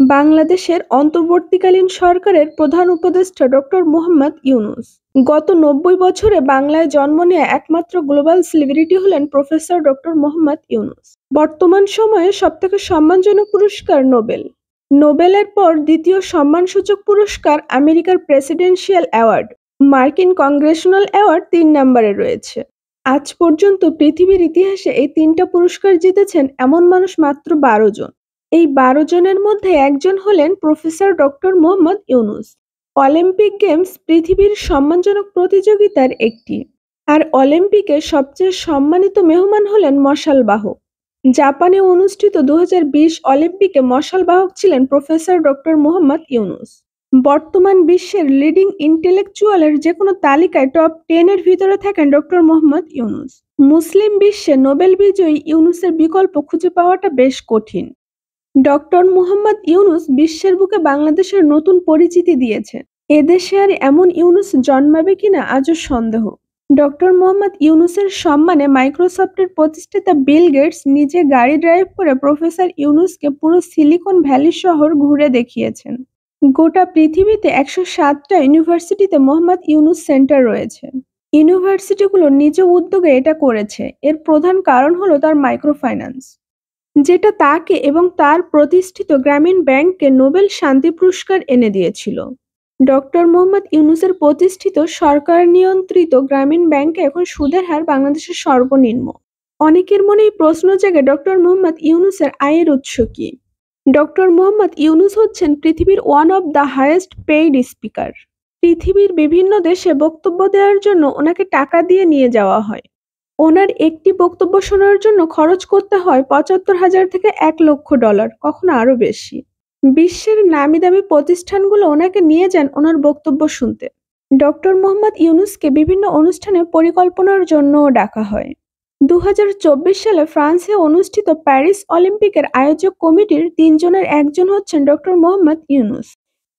বাংলাদেশের অন্তর্বর্তীকালীন সরকারের প্রধান উপদেষ্টা ডক্টর মোহাম্মদ ইউনূস। গত ৯০ বছরে বাংলায় জন্ম নেয়া একমাত্র গ্লোবাল সেলিব্রিটি হলেন প্রফেসর ডক্টর মোহাম্মদ ইউনূস। বর্তমান সময়ে সবথেকে সম্মানজনক পুরস্কার নোবেল। নোবেলের পর দ্বিতীয় সম্মানসূচক পুরস্কার আমেরিকার প্রেসিডেন্সিয়াল অ্যাওয়ার্ড। মার্কিন কংগ্রেশনাল অ্যাওয়ার্ড ৩ নম্বরে রয়েছে। আজ পর্যন্ত পৃথিবীর ইতিহাসে এই ৩টা পুরস্কার জিতেছেন এমন মানুষ মাত্র ১২ জন। এই ১২ জনের মধ্যে একজন হলেন professor doctor Mohammad Yunus. Olympic games পৃথিবীর সম্মানজনক প্রতিযোগিতার একটি, আর অলিম্পিকে সবচেয়ে সম্মানিত মেহমান হলেন মশালবাহক। জাপানে অনুষ্ঠিত ২০২০ অলিম্পিকে মশালবাহক ছিলেন প্রফেসর ডক্টর মোহাম্মদ ইউনূস। বর্তমান বিশ্বের লিডিং ইন্টেলেকচুয়ালের যেকোনো তালিকায় টপ 10 এর ভিতরে থাকেন ডক্টর মোহাম্মদ ইউনূস। মুসলিম বিশ্বে নোবেল বিজয়ী ইউনূসের বিকল্প খুঁজে পাওয়াটা বেশ কঠিন। ডক্টর মোহাম্মদ ইউনূস বিশ্বের বুকে বাংলাদেশের নতুন পরিচিতি দিয়েছেন। এদেশে আর এমন ইউনূস জন্মাবে কিনা আজও সন্দেহ। ডক্টর মোহাম্মদ ইউনূসের সম্মানে মাইক্রোসফটের প্রতিষ্ঠাতা বিল গেটস নিজে গাড়ি ড্রাইভ করে প্রফেসর ইউনূসকে পুরো সিলিকন ভ্যালি শহর ঘুরে দেখিয়েছেন। গোটা পৃথিবীতে ১০৭টা ইউনিভার্সিটিতে মোহাম্মদ ইউনূস সেন্টার রয়েছে। ইউনিভার্সিটিগুলো নিজ উদ্যোগে এটা করেছে। এর প্রধান কারণ হলো তার মাইক্রোফাইন্যান্স, যেটা তাকে এবং তার প্রতিষ্ঠিত গ্রামীণ ব্যাংককে নোবেল শান্তি পুরস্কার এনে দিয়েছিল। ডক্টর মোহাম্মদ ইউনূসের প্রতিষ্ঠিত সরকার নিয়ন্ত্রিত গ্রামীণ ব্যাংকে এখন সুদের হার বাংলাদেশের সর্বনিম্ন। অনেকের মনেই প্রশ্ন জাগে ডক্টর মোহাম্মদ ইউনূসের আয়ের উৎস কি। ডক্টর মোহাম্মদ ইউনূস হচ্ছেন পৃথিবীর one of the highest paid speaker. পৃথিবীর বিভিন্ন দেশে বক্তব্য দেওয়ার জন্য ওনাকে টাকা দিয়ে নিয়ে যাওয়া হয়। ওনার একটি বক্তব্য শোনার জন্য খরচ করতে হয় $৭৫,০০০ থেকে $১,০০,০০০, কখনো আরো বেশি। বিশ্বের নামিদামি প্রতিষ্ঠানগুলো ওনাকে নিয়ে যান ওনার বক্তব্য শুনতে। ডক্টর মোহাম্মদ ইউনূসকে বিভিন্ন অনুষ্ঠানে পরিকল্পনার জন্যও ডাকা হয়। ২০২৪ সালে ফ্রান্সে অনুষ্ঠিত প্যারিস অলিম্পিকের আয়োজক কমিটির ৩ জনের একজন হচ্ছেন ডক্টর মোহাম্মদ ইউনূস।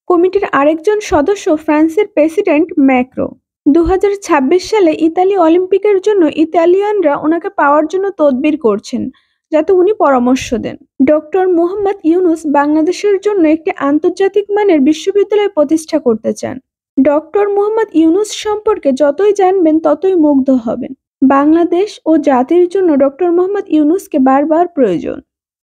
কমিটির আরেকজন সদস্য ফ্রান্সের প্রেসিডেন্ট ম্যাক্রো। ২০২৬ সালে ইতালি অলিম্পিকের জন্য ইতালিয়ানরা ওনাকে পাওয়ার জন্য তদবির করছেন, যাতে উনি পরামর্শ দেন। ডক্টর মোহাম্মদ ইউনূস বাংলাদেশের জন্য একটি আন্তর্জাতিক মানের বিশ্ববিদ্যালয় প্রতিষ্ঠা করতে চান। ডক্টর মোহাম্মদ ইউনূস সম্পর্কে যতই জানবেন ততই মুগ্ধ হবেন। বাংলাদেশ ও জাতির জন্য ডক্টর মোহাম্মদ ইউনূসকে বারবার প্রয়োজন।